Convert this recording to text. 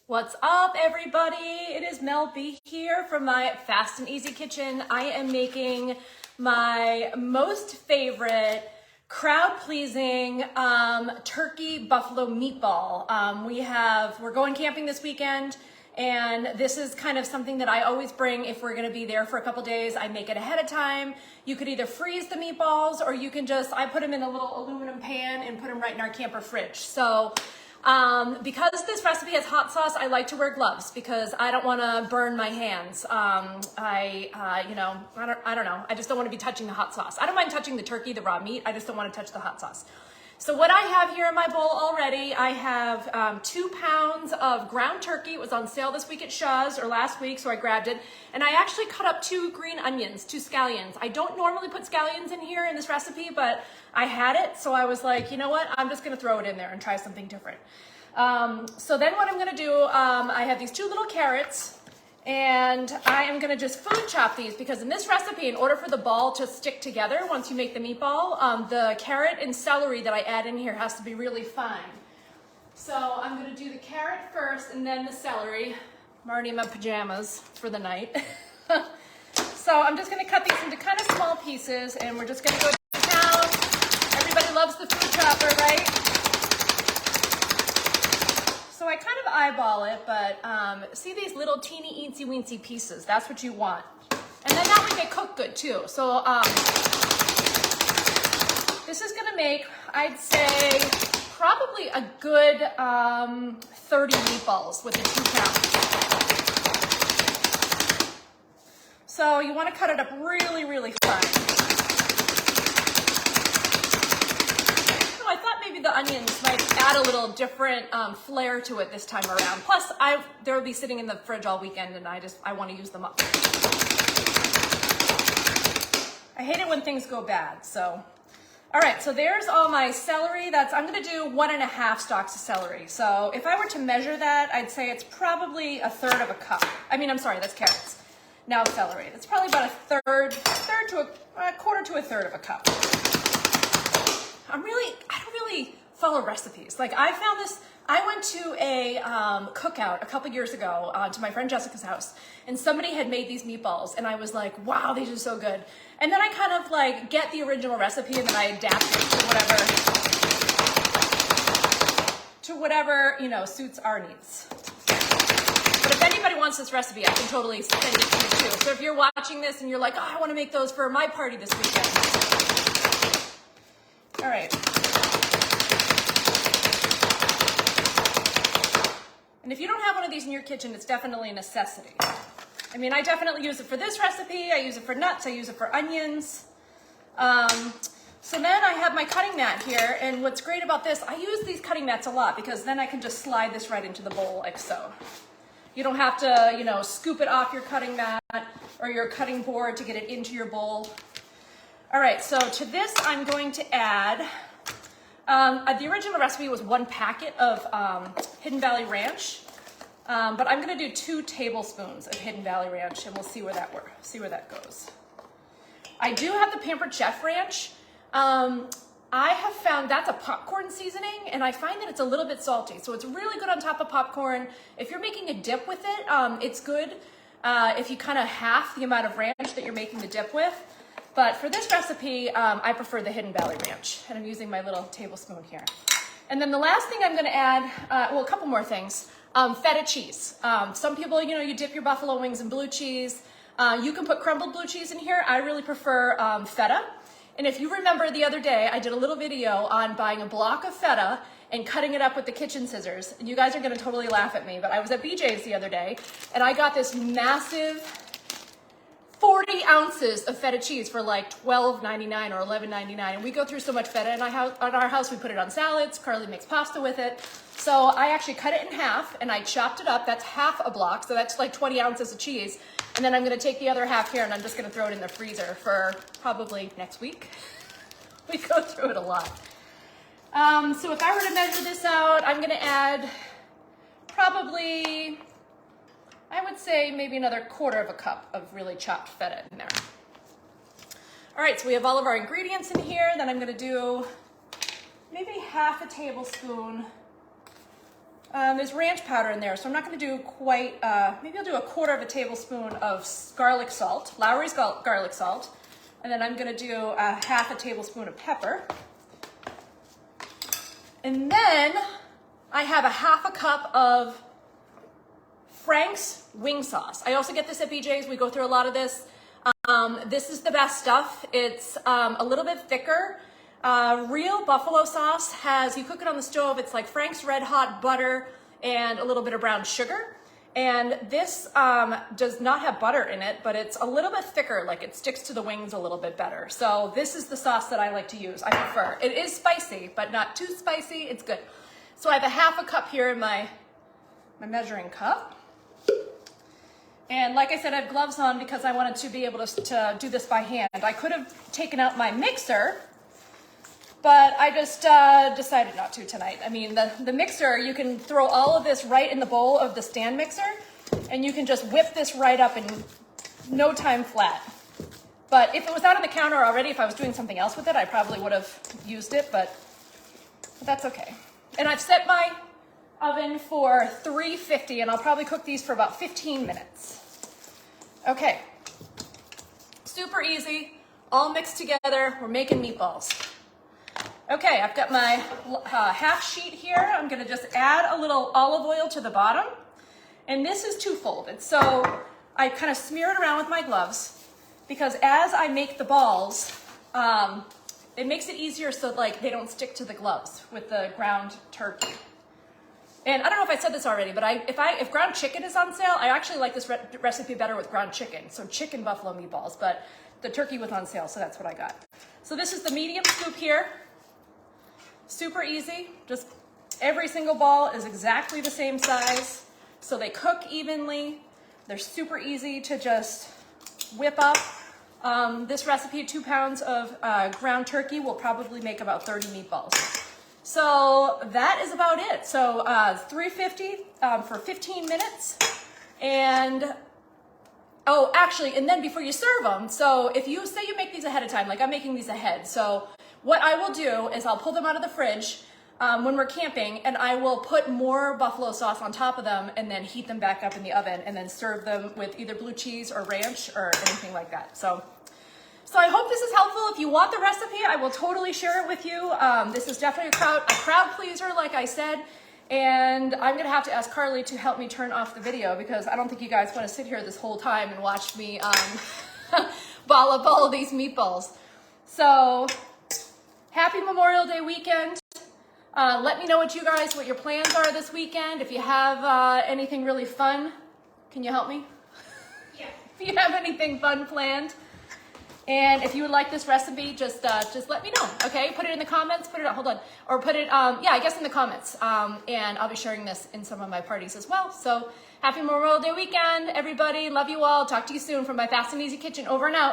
What's up, everybody? It is Mel B here from my Fast and Easy Kitchen. I am making my most favorite crowd-pleasing turkey buffalo meatball. We're going camping this weekend, and this is kind of something that I always bring if we're gonna be there for a couple days. I make it ahead of time. You could either freeze the meatballs, or you can I put them in a little aluminum pan and put them right in our camper fridge. So because this recipe has hot sauce, I like to wear gloves because I don't want to burn my hands. I don't know. I just don't want to be touching the hot sauce. I don't mind touching the turkey, the raw meat. I just don't want to touch the hot sauce. So what I have here in my bowl already, I have 2 pounds of ground turkey. It was on sale this week at Shaw's, or last week, so I grabbed it. And I actually cut up 2 green onions, 2 scallions. I don't normally put scallions in here in this recipe, but I had it, so I was like, you know what? I'm just gonna throw it in there and try something different. So then what I'm gonna do, I have these 2 little carrots, and I am gonna just food chop these because in this recipe, in order for the ball to stick together once you make the meatball, the carrot and celery that I add in here has to be really fine. So I'm gonna do the carrot first and then the celery. I'm already in my pajamas for the night. So I'm just gonna cut these into kind of small pieces, and we're just gonna go down. Everybody loves the food chopper, right? So I kind of eyeball it, but see these little teeny eensy weensy pieces? That's what you want. And then that way they cook good too. So this is gonna make, I'd say, probably a good 30 meatballs with the 2 pounds. So you wanna cut it up really, really fine. I thought maybe the onions might add a little different flair to it this time around. Plus, they'll be sitting in the fridge all weekend, and I want to use them up. I hate it when things go bad. So, all right. So there's all my celery. I'm going to do 1.5 stalks of celery. So if I were to measure that, I'd say it's probably a third of a cup. I'm sorry, that's carrots. Now celery. It's probably about a quarter to a third of a cup. I don't really follow recipes. Like I found this, I went to a cookout a couple years ago to my friend Jessica's house, and somebody had made these meatballs, and I was like, wow, these are so good. And then I kind of like get the original recipe, and then I adapt it to whatever, suits our needs. But if anybody wants this recipe, I can totally send it to you too. So if you're watching this and you're like, oh, I want to make those for my party this weekend. All right. And if you don't have one of these in your kitchen, it's definitely a necessity. I definitely use it for this recipe. I use it for nuts. I use it for onions. So then I have my cutting mat here. And what's great about this, I use these cutting mats a lot because then I can just slide this right into the bowl like so. You don't have to, scoop it off your cutting mat or your cutting board to get it into your bowl. All right, so to this, I'm going to add, the original recipe was 1 packet of Hidden Valley Ranch, but I'm gonna do 2 tablespoons of Hidden Valley Ranch, and we'll see where that goes. I do have the Pampered Chef Ranch. I have found that's a popcorn seasoning, and I find that it's a little bit salty, so it's really good on top of popcorn. If you're making a dip with it, it's good if you kind of half the amount of ranch that you're making the dip with. But for this recipe, I prefer the Hidden Valley Ranch, and I'm using my little tablespoon here. And then the last thing I'm gonna add, a couple more things, feta cheese. Some people, you dip your buffalo wings in blue cheese. You can put crumbled blue cheese in here. I really prefer feta. And if you remember the other day, I did a little video on buying a block of feta and cutting it up with the kitchen scissors. And you guys are gonna totally laugh at me, but I was at BJ's the other day, and I got this massive 40 ounces of feta cheese for like $12.99 or $11.99. And we go through so much feta in our house. We put it on salads. Carly makes pasta with it. So I actually cut it in half and I chopped it up. That's half a block. So that's like 20 ounces of cheese. And then I'm going to take the other half here and I'm just going to throw it in the freezer for probably next week. We go through it a lot. So if I were to measure this out, I'm going to add probably, I would say maybe another quarter of a cup of really chopped feta in there. All right, so we have all of our ingredients in here. Then I'm gonna do maybe half a tablespoon There's ranch powder in there, so I'm not going to do quite, maybe I'll do 1/4 tablespoon of garlic salt, Lowry's garlic salt, and then I'm going to do 1/2 tablespoon of pepper. And then I have 1/2 cup of Frank's wing sauce. I also get this at BJ's. We go through a lot of this. This is the best stuff. It's a little bit thicker. Real buffalo sauce has, you cook it on the stove, it's like Frank's Red Hot butter and a little bit of brown sugar. And this does not have butter in it, but it's a little bit thicker, like it sticks to the wings a little bit better. So this is the sauce that I like to use, I prefer. It is spicy, but not too spicy, it's good. So I have 1/2 cup here in my measuring cup. And like I said, I have gloves on because I wanted to be able to do this by hand. I could have taken out my mixer, but I just decided not to tonight. I mean, the mixer, you can throw all of this right in the bowl of the stand mixer, and you can just whip this right up in no time flat. But if it was out on the counter already, if I was doing something else with it, I probably would have used it, but that's okay. And I've set my oven for 350, and I'll probably cook these for about 15 minutes. Okay, super easy, all mixed together. We're making meatballs. Okay, I've got my 1/2 sheet here. I'm gonna just add a little olive oil to the bottom. And this is twofold. And so I kind of smear it around with my gloves because as I make the balls, it makes it easier so like they don't stick to the gloves with the ground turkey. And I don't know if I said this already, but if ground chicken is on sale, I actually like this recipe better with ground chicken. So chicken buffalo meatballs, but the turkey was on sale, so that's what I got. So this is the medium scoop here. Super easy. Just every single ball is exactly the same size, so they cook evenly. They're super easy to just whip up. This recipe, 2 pounds of ground turkey, will probably make about 30 meatballs. So that is about it. So 350 for 15 minutes. And oh, actually, and then before you serve them, so if you say you make these ahead of time, like I'm making these ahead. So what I will do is I'll pull them out of the fridge when we're camping, and I will put more buffalo sauce on top of them and then heat them back up in the oven and then serve them with either blue cheese or ranch or anything like that. So I hope this is helpful. If you want the recipe, I will totally share it with you. This is definitely a crowd pleaser, like I said. And I'm gonna have to ask Carly to help me turn off the video because I don't think you guys wanna sit here this whole time and watch me ball up all of these meatballs. So happy Memorial Day weekend. Let me know what your plans are this weekend. If you have anything really fun, can you help me? Yeah. If you have anything fun planned. And if you would like this recipe, just let me know, okay? Put it in the comments, hold on, or put it, yeah, I guess in the comments. And I'll be sharing this in some of my parties as well. So happy Memorial Day weekend, everybody. Love you all. Talk to you soon from my Fast and Easy Kitchen. Over and out.